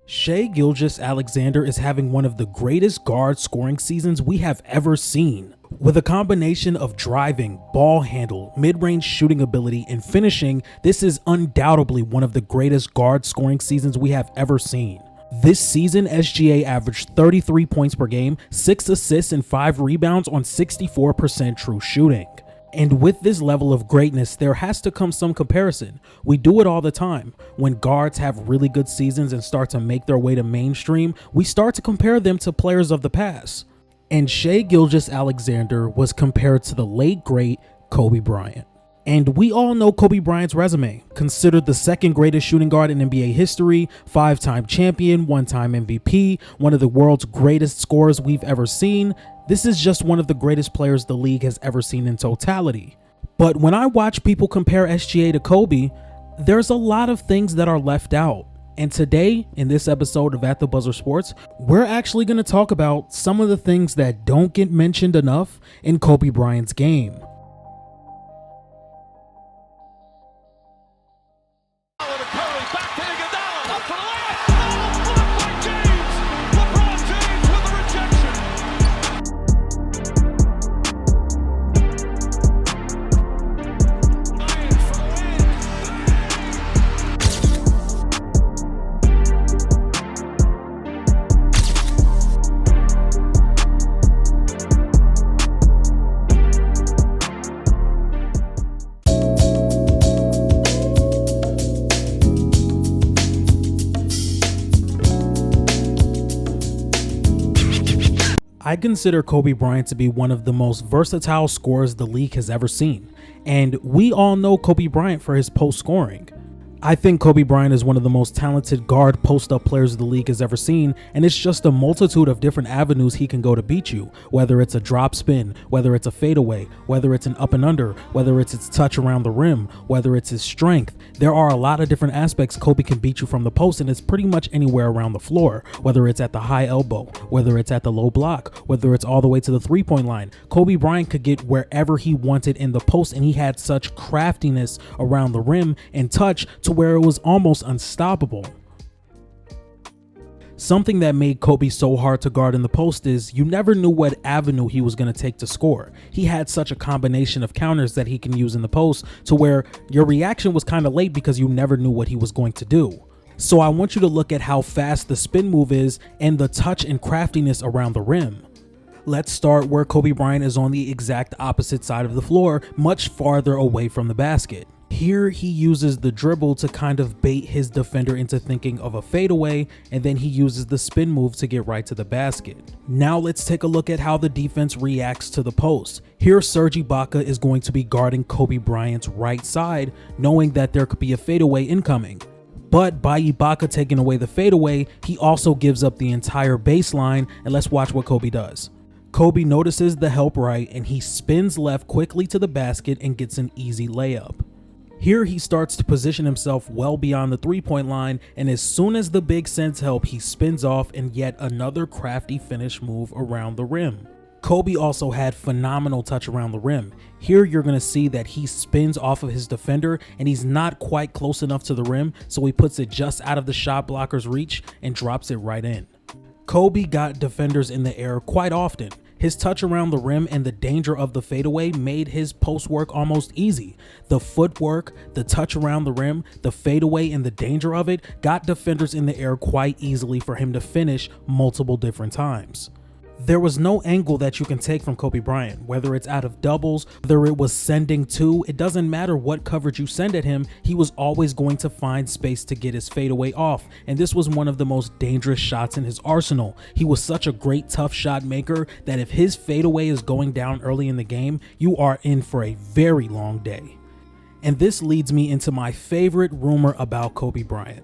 Shai Gilgeous-Alexander is having one of the greatest guard scoring seasons we have ever seen. With a combination of driving, ball handle, mid-range shooting ability, and finishing, this is undoubtedly one of the greatest guard scoring seasons we have ever seen. This season, SGA averaged 33 points per game, 6 assists, and 5 rebounds on 64% true shooting. And with this level of greatness, there has to come some comparison. We do it all the time. When guards have really good seasons and start to make their way to mainstream, we start to compare them to players of the past. And Shai Gilgeous-Alexander was compared to the late great Kobe Bryant. And we all know Kobe Bryant's resume. Considered the second greatest shooting guard in NBA history, 5-time champion, 1-time MVP, one of the world's greatest scorers we've ever seen. This is just one of the greatest players the league has ever seen in totality. But when I watch people compare SGA to Kobe, there's a lot of things that are left out. And today, in this episode of At the Buzzer Sports, we're actually going to talk about some of the things that don't get mentioned enough in Kobe Bryant's game. I consider Kobe Bryant to be one of the most versatile scorers the league has ever seen, and we all know Kobe Bryant for his post scoring. I think Kobe Bryant is one of the most talented guard post-up players the league has ever seen, and it's just a multitude of different avenues he can go to beat you, whether it's a drop spin, whether it's a fadeaway, whether it's an up and under, whether it's his touch around the rim, whether it's his strength. There are a lot of different aspects Kobe can beat you from the post, and it's pretty much anywhere around the floor, whether it's at the high elbow, whether it's at the low block, whether it's all the way to the three-point line. Kobe Bryant could get wherever he wanted in the post, and he had such craftiness around the rim and touch to where it was almost unstoppable. Something that made Kobe so hard to guard in the post is you never knew what avenue he was going to take to score. He had such a combination of counters that he can use in the post to where your reaction was kind of late because you never knew what he was going to do. So I want you to look at how fast the spin move is and the touch and craftiness around the rim. Let's start where Kobe Bryant is on the exact opposite side of the floor, much farther away from the basket. Here he uses the dribble to kind of bait his defender into thinking of a fadeaway, and then he uses the spin move to get right to the basket. Now let's take a look at how the defense reacts to the post. Here Serge Ibaka is going to be guarding Kobe Bryant's right side, knowing that there could be a fadeaway incoming. But by Ibaka taking away the fadeaway, he also gives up the entire baseline, and let's watch what Kobe does. Kobe notices the help right, and he spins left quickly to the basket and gets an easy layup. Here he starts to position himself well beyond the three-point line, and as soon as the big sends help, he spins off and yet another crafty finish move around the rim. Kobe also had phenomenal touch around the rim. Here you're going to see that he spins off of his defender and he's not quite close enough to the rim, so he puts it just out of the shot blocker's reach and drops it right in. Kobe got defenders in the air quite often. His touch around the rim and the danger of the fadeaway made his post work almost easy. The footwork, the touch around the rim, the fadeaway, and the danger of it got defenders in the air quite easily for him to finish multiple different times. There was no angle that you can take from Kobe Bryant, whether it's out of doubles, whether it was sending to, it doesn't matter what coverage you send at him, he was always going to find space to get his fadeaway off, and this was one of the most dangerous shots in his arsenal. He was such a great tough shot maker that if his fadeaway is going down early in the game, you are in for a very long day. And this leads me into my favorite rumor about Kobe Bryant,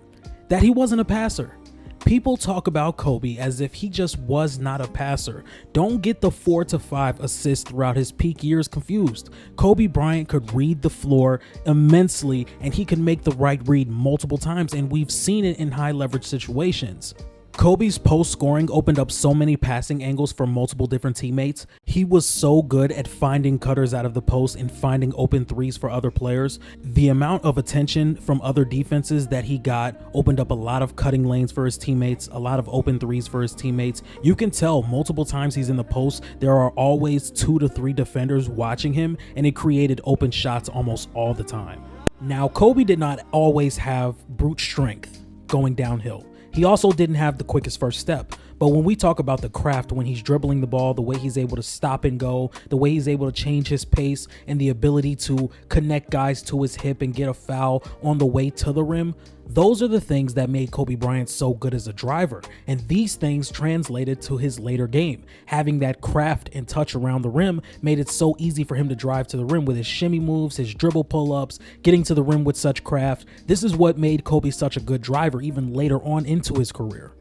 that he wasn't a passer. People talk about Kobe as if he just was not a passer. Don't get the 4 to 5 assists throughout his peak years confused. Kobe Bryant could read the floor immensely, and he could make the right read multiple times, and we've seen it in high leverage situations. Kobe's post scoring opened up so many passing angles for multiple different teammates. He was so good at finding cutters out of the post and finding open threes for other players. The amount of attention from other defenses that he got opened up a lot of cutting lanes for his teammates, a lot of open threes for his teammates. You can tell multiple times he's in the post, there are always 2 to 3 defenders watching him, and it created open shots almost all the time. Now, Kobe did not always have brute strength going downhill. He also didn't have the quickest first step. But when we talk about the craft, when he's dribbling the ball, the way he's able to stop and go, the way he's able to change his pace, and the ability to connect guys to his hip and get a foul on the way to the rim, those are the things that made Kobe Bryant so good as a driver. And these things translated to his later game. Having that craft and touch around the rim made it so easy for him to drive to the rim with his shimmy moves, his dribble pull-ups, getting to the rim with such craft. This is what made Kobe such a good driver even later on into his career.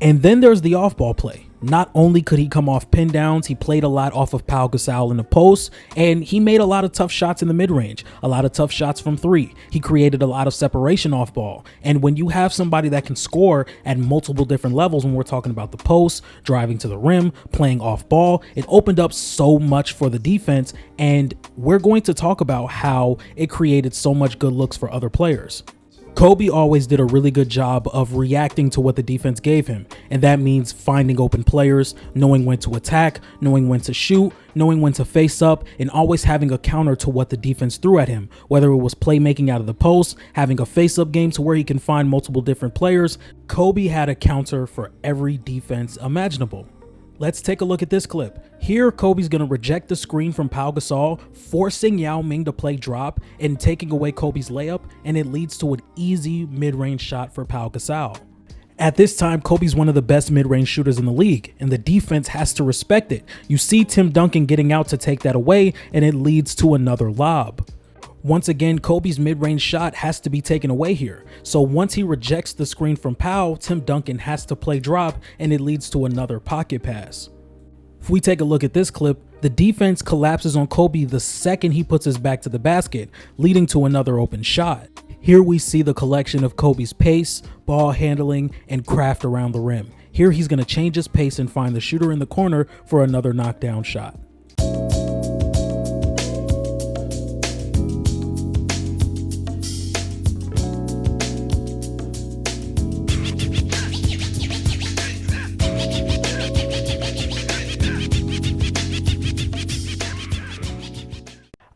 And then there's the off-ball play. Not only could he come off pin downs, he played a lot off of Pau Gasol in the post, and he made a lot of tough shots in the mid-range, a lot of tough shots from 3. He created a lot of separation off ball. And when you have somebody that can score at multiple different levels, when we're talking about the post, driving to the rim, playing off ball, it opened up so much for the defense, and we're going to talk about how it created so much good looks for other players. Kobe always did a really good job of reacting to what the defense gave him, and that means finding open players, knowing when to attack, knowing when to shoot, knowing when to face up, and always having a counter to what the defense threw at him, whether it was playmaking out of the post, having a face-up game to where he can find multiple different players. Kobe had a counter for every defense imaginable. Let's take a look at this clip. Here, Kobe's going to reject the screen from Pau Gasol, forcing Yao Ming to play drop and taking away Kobe's layup, and it leads to an easy mid-range shot for Pau Gasol. At this time, Kobe's one of the best mid-range shooters in the league, and the defense has to respect it. You see Tim Duncan getting out to take that away, and it leads to another lob. Once again, Kobe's mid-range shot has to be taken away here. So once he rejects the screen from Pau, Tim Duncan has to play drop, and it leads to another pocket pass. If we take a look at this clip, the defense collapses on Kobe the second he puts his back to the basket, leading to another open shot. Here we see the collection of Kobe's pace, ball handling, and craft around the rim. Here he's going to change his pace and find the shooter in the corner for another knockdown shot.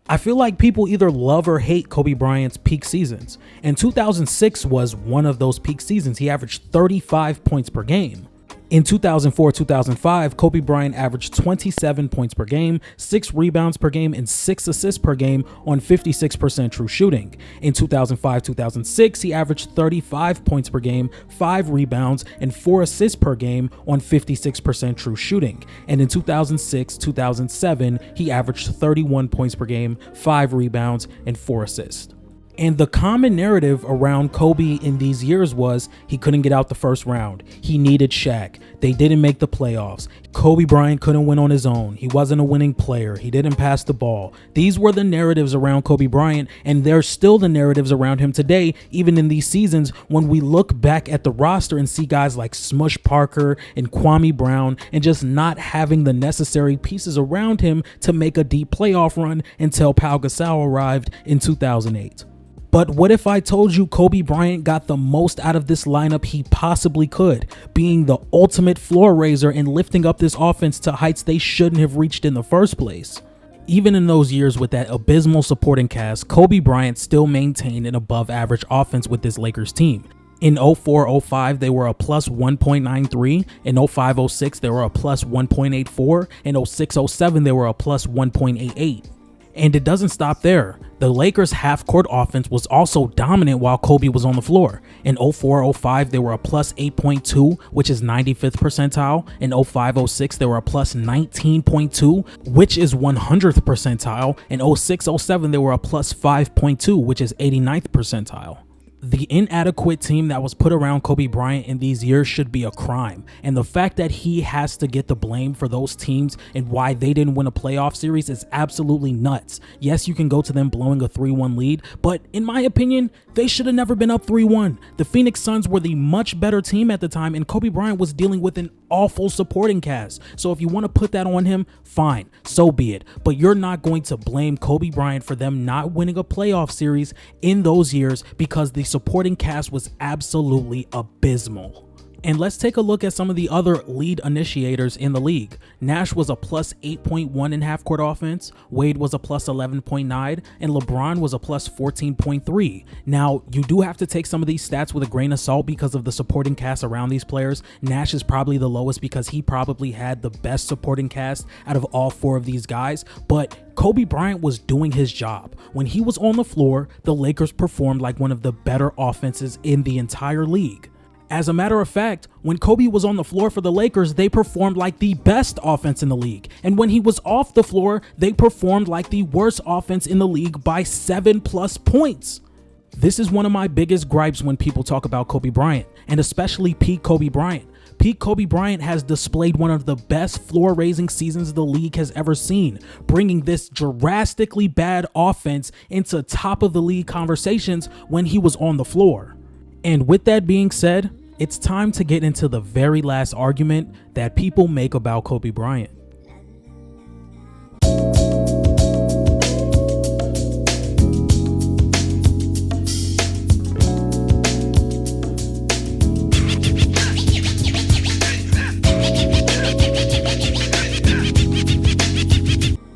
I feel like people either love or hate Kobe Bryant's peak seasons, and 2006 was one of those peak seasons. He averaged 35 points per game. In 2004-2005, Kobe Bryant averaged 27 points per game, 6 rebounds per game, and 6 assists per game on 56% true shooting. In 2005-2006, he averaged 35 points per game, 5 rebounds, and 4 assists per game on 56% true shooting. And in 2006-2007, he averaged 31 points per game, 5 rebounds, and 4 assists. And the common narrative around Kobe in these years was he couldn't get out the first round. He needed Shaq. They didn't make the playoffs. Kobe Bryant couldn't win on his own. He wasn't a winning player. He didn't pass the ball. These were the narratives around Kobe Bryant, and they're still the narratives around him today, even in these seasons when we look back at the roster and see guys like Smush Parker and Kwame Brown and just not having the necessary pieces around him to make a deep playoff run until Pau Gasol arrived in 2008. But what if I told you Kobe Bryant got the most out of this lineup he possibly could, being the ultimate floor raiser and lifting up this offense to heights they shouldn't have reached in the first place? Even in those years with that abysmal supporting cast, Kobe Bryant still maintained an above average offense with this Lakers team. In 04-05, they were a plus 1.93. In 05-06, they were a plus 1.84. In 06-07, they were a plus 1.88. And it doesn't stop there. The Lakers' half-court offense was also dominant while Kobe was on the floor. In 04-05, they were a plus 8.2, which is 95th percentile. In 05-06, they were a plus 19.2, which is 100th percentile. In 06-07, they were a plus 5.2, which is 89th percentile. The inadequate team that was put around Kobe Bryant in these years should be a crime. And the fact that he has to get the blame for those teams and why they didn't win a playoff series is absolutely nuts. Yes, you can go to them blowing a 3-1 lead, but in my opinion, they should have never been up 3-1. The Phoenix Suns were the much better team at the time, and Kobe Bryant was dealing with an awful supporting cast. So if you want to put that on him, fine, so be it. But you're not going to blame Kobe Bryant for them not winning a playoff series in those years because the supporting cast was absolutely abysmal. And let's take a look at some of the other lead initiators in the league. Nash was a plus 8.1 in half-court offense, Wade was a plus 11.9, and LeBron was a plus 14.3. Now, you do have to take some of these stats with a grain of salt because of the supporting cast around these players. Nash is probably the lowest because he probably had the best supporting cast out of all four of these guys, but Kobe Bryant was doing his job. When he was on the floor, the Lakers performed like one of the better offenses in the entire league. As a matter of fact, when Kobe was on the floor for the Lakers, they performed like the best offense in the league. And when he was off the floor, they performed like the worst offense in the league by 7+ points. This is one of my biggest gripes when people talk about Kobe Bryant, and especially peak Kobe Bryant. Peak Kobe Bryant has displayed one of the best floor-raising seasons the league has ever seen, bringing this drastically bad offense into top-of-the-league conversations when he was on the floor. And with that being said, it's time to get into the very last argument that people make about Kobe Bryant.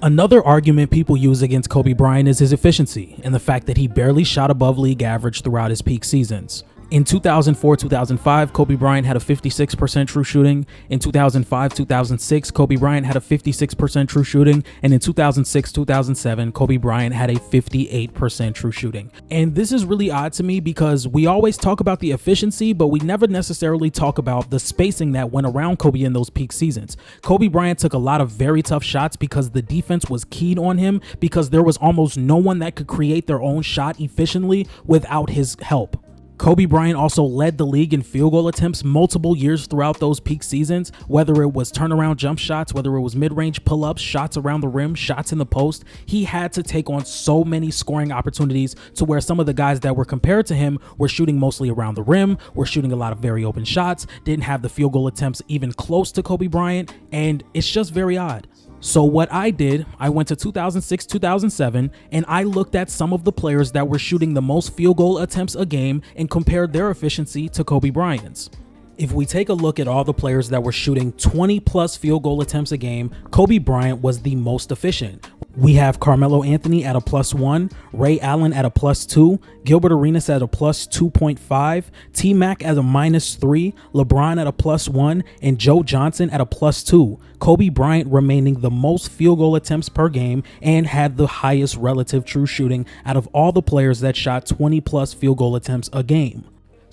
Another argument people use against Kobe Bryant is his efficiency and the fact that he barely shot above league average throughout his peak seasons. In 2004-2005, Kobe Bryant had a 56% true shooting. In 2005-2006, Kobe Bryant had a 56% true shooting. And in 2006-2007, Kobe Bryant had a 58% true shooting. And this is really odd to me because we always talk about the efficiency, but we never necessarily talk about the spacing that went around Kobe in those peak seasons. Kobe Bryant took a lot of very tough shots because the defense was keyed on him because there was almost no one that could create their own shot efficiently without his help. Kobe Bryant also led the league in field goal attempts multiple years throughout those peak seasons, whether it was turnaround jump shots, whether it was mid-range pull-ups, shots around the rim, shots in the post. He had to take on so many scoring opportunities to where some of the guys that were compared to him were shooting mostly around the rim, were shooting a lot of very open shots, didn't have the field goal attempts even close to Kobe Bryant, and it's just very odd. So what I did, I went to 2006-2007 and I looked at some of the players that were shooting the most field goal attempts a game and compared their efficiency to Kobe Bryant's. If we take a look at all the players that were shooting 20+ field goal attempts a game, Kobe Bryant was the most efficient. We have Carmelo Anthony at a +1, Ray Allen at a +2, Gilbert Arenas at a +2.5, T-Mac at a -3, LeBron at a +1, and Joe Johnson at a +2. Kobe Bryant remaining the most field goal attempts per game and had the highest relative true shooting out of all the players that shot 20+ field goal attempts a game.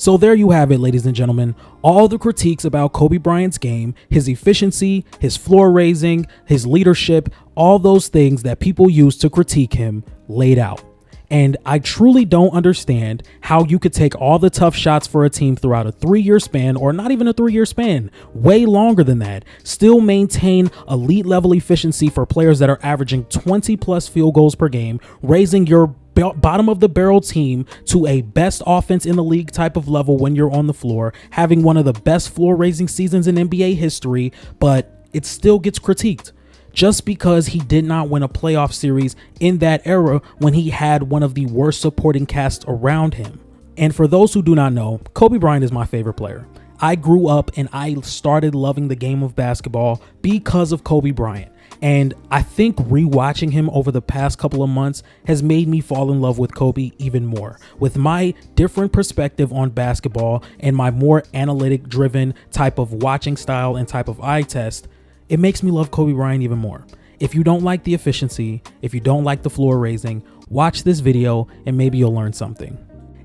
So there you have it, ladies and gentlemen, all the critiques about Kobe Bryant's game, his efficiency, his floor raising, his leadership, all those things that people use to critique him laid out. And I truly don't understand how you could take all the tough shots for a team throughout a 3-year span, or not even a 3-year span, way longer than that, still maintain elite level efficiency for players that are averaging 20+ field goals per game, raising your bottom of the barrel team to a best offense in the league type of level when you're on the floor, having one of the best floor raising seasons in NBA history, but it still gets critiqued just because he did not win a playoff series in that era when he had one of the worst supporting casts around him. And for those who do not know, Kobe Bryant is my favorite player. I grew up and I started loving the game of basketball because of Kobe Bryant. And I think rewatching him over the past couple of months has made me fall in love with Kobe even more. With my different perspective on basketball and my more analytic driven type of watching style and type of eye test, it makes me love Kobe Bryant even more. If you don't like the efficiency, if you don't like the floor raising, watch this video and maybe you'll learn something.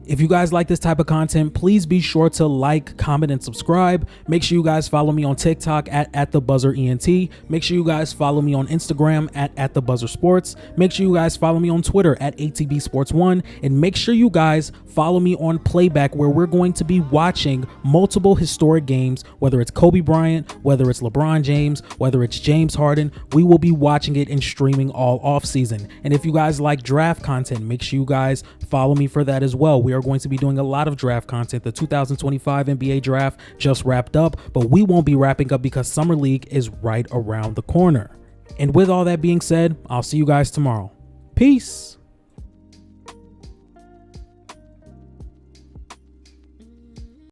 If you guys like this type of content, please be sure to like, comment, and subscribe. Make sure you guys follow me on TikTok at @TheBuzzerENT. Make sure you guys follow me on Instagram at @TheBuzzerSports. Make sure you guys follow me on Twitter at ATBSports1. And make sure you guys follow me on Playback, where we're going to be watching multiple historic games, whether it's Kobe Bryant, whether it's LeBron James, whether it's James Harden. We will be watching it and streaming all off season. And if you guys like draft content, make sure you guys follow me for that as well. We are going to be doing a lot of draft content. The 2025 NBA draft just wrapped up, but we won't be wrapping up because Summer League is right around the corner. And with all that being said, I'll see you guys tomorrow. Peace.